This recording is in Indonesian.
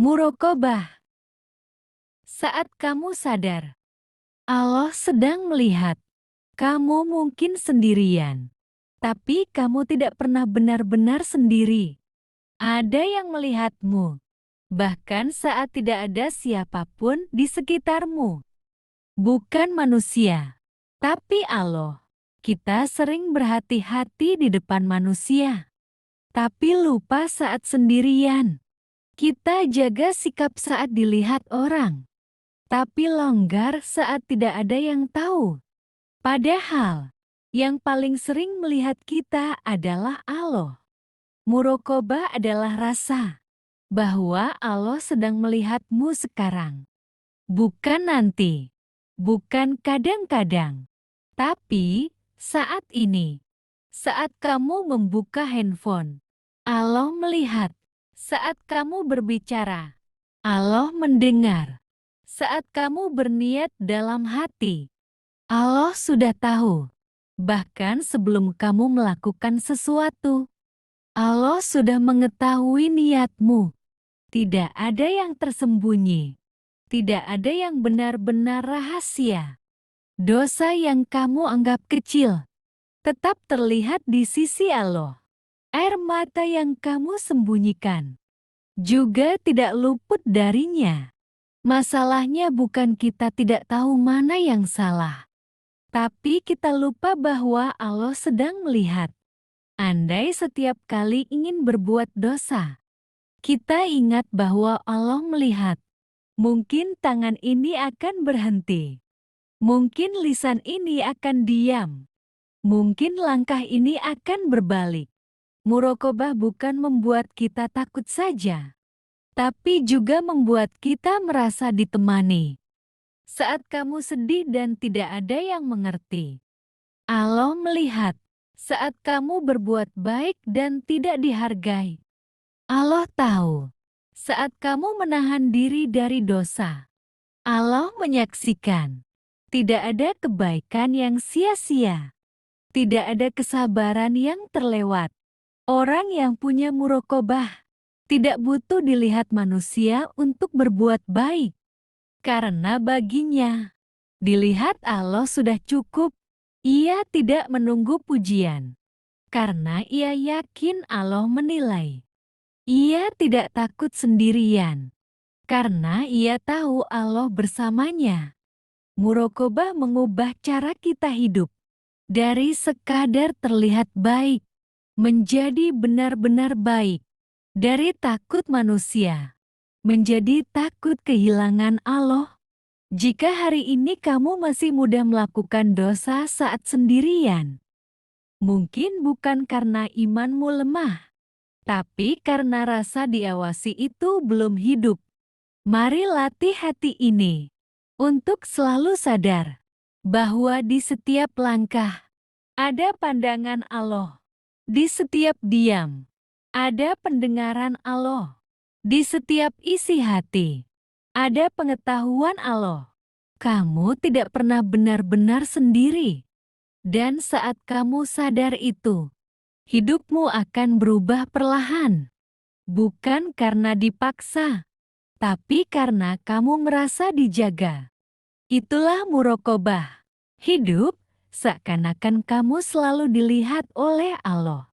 Murokobah. Saat kamu sadar, Allah sedang melihat. Kamu mungkin sendirian, tapi kamu tidak pernah benar-benar sendiri. Ada yang melihatmu, bahkan saat tidak ada siapapun di sekitarmu. Bukan manusia, tapi Allah. Kita sering berhati-hati di depan manusia, tapi lupa saat sendirian. Kita jaga sikap saat dilihat orang, tapi longgar saat tidak ada yang tahu. Padahal, yang paling sering melihat kita adalah Allah. Murokobah adalah rasa bahwa Allah sedang melihatmu sekarang. Bukan nanti, bukan kadang-kadang, tapi saat ini. Saat kamu membuka handphone, Allah melihat. Saat kamu berbicara, Allah mendengar. Saat kamu berniat dalam hati, Allah sudah tahu. Bahkan sebelum kamu melakukan sesuatu, Allah sudah mengetahui niatmu. Tidak ada yang tersembunyi. Tidak ada yang benar-benar rahasia. Dosa yang kamu anggap kecil tetap terlihat di sisi Allah. Air mata yang kamu sembunyikan juga tidak luput darinya. Masalahnya bukan kita tidak tahu mana yang salah, tapi kita lupa bahwa Allah sedang melihat. Andai setiap kali ingin berbuat dosa, kita ingat bahwa Allah melihat. Mungkin tangan ini akan berhenti. Mungkin lisan ini akan diam. Mungkin langkah ini akan berbalik. Murokobah bukan membuat kita takut saja, tapi juga membuat kita merasa ditemani. Saat kamu sedih dan tidak ada yang mengerti, Allah melihat. Saat kamu berbuat baik dan tidak dihargai, Allah tahu. Saat kamu menahan diri dari dosa, Allah menyaksikan. Tidak ada kebaikan yang sia-sia. Tidak ada kesabaran yang terlewat. Orang yang punya murokobah tidak butuh dilihat manusia untuk berbuat baik. Karena baginya, dilihat Allah sudah cukup. Ia tidak menunggu pujian. Karena ia yakin Allah menilai. Ia tidak takut sendirian. Karena ia tahu Allah bersamanya. Murokobah mengubah cara kita hidup. Dari sekadar terlihat baik, menjadi benar-benar baik. Dari takut manusia, menjadi takut kehilangan Allah. Jika hari ini kamu masih mudah melakukan dosa saat sendirian, mungkin bukan karena imanmu lemah, tapi karena rasa diawasi itu belum hidup. Mari latih hati ini untuk selalu sadar bahwa di setiap langkah ada pandangan Allah. Di setiap diam, ada pendengaran Allah. Di setiap isi hati, ada pengetahuan Allah. Kamu tidak pernah benar-benar sendiri. Dan saat kamu sadar itu, hidupmu akan berubah perlahan. Bukan karena dipaksa, tapi karena kamu merasa dijaga. Itulah murokobah. Hidup seakan-akan kamu selalu dilihat oleh Allah.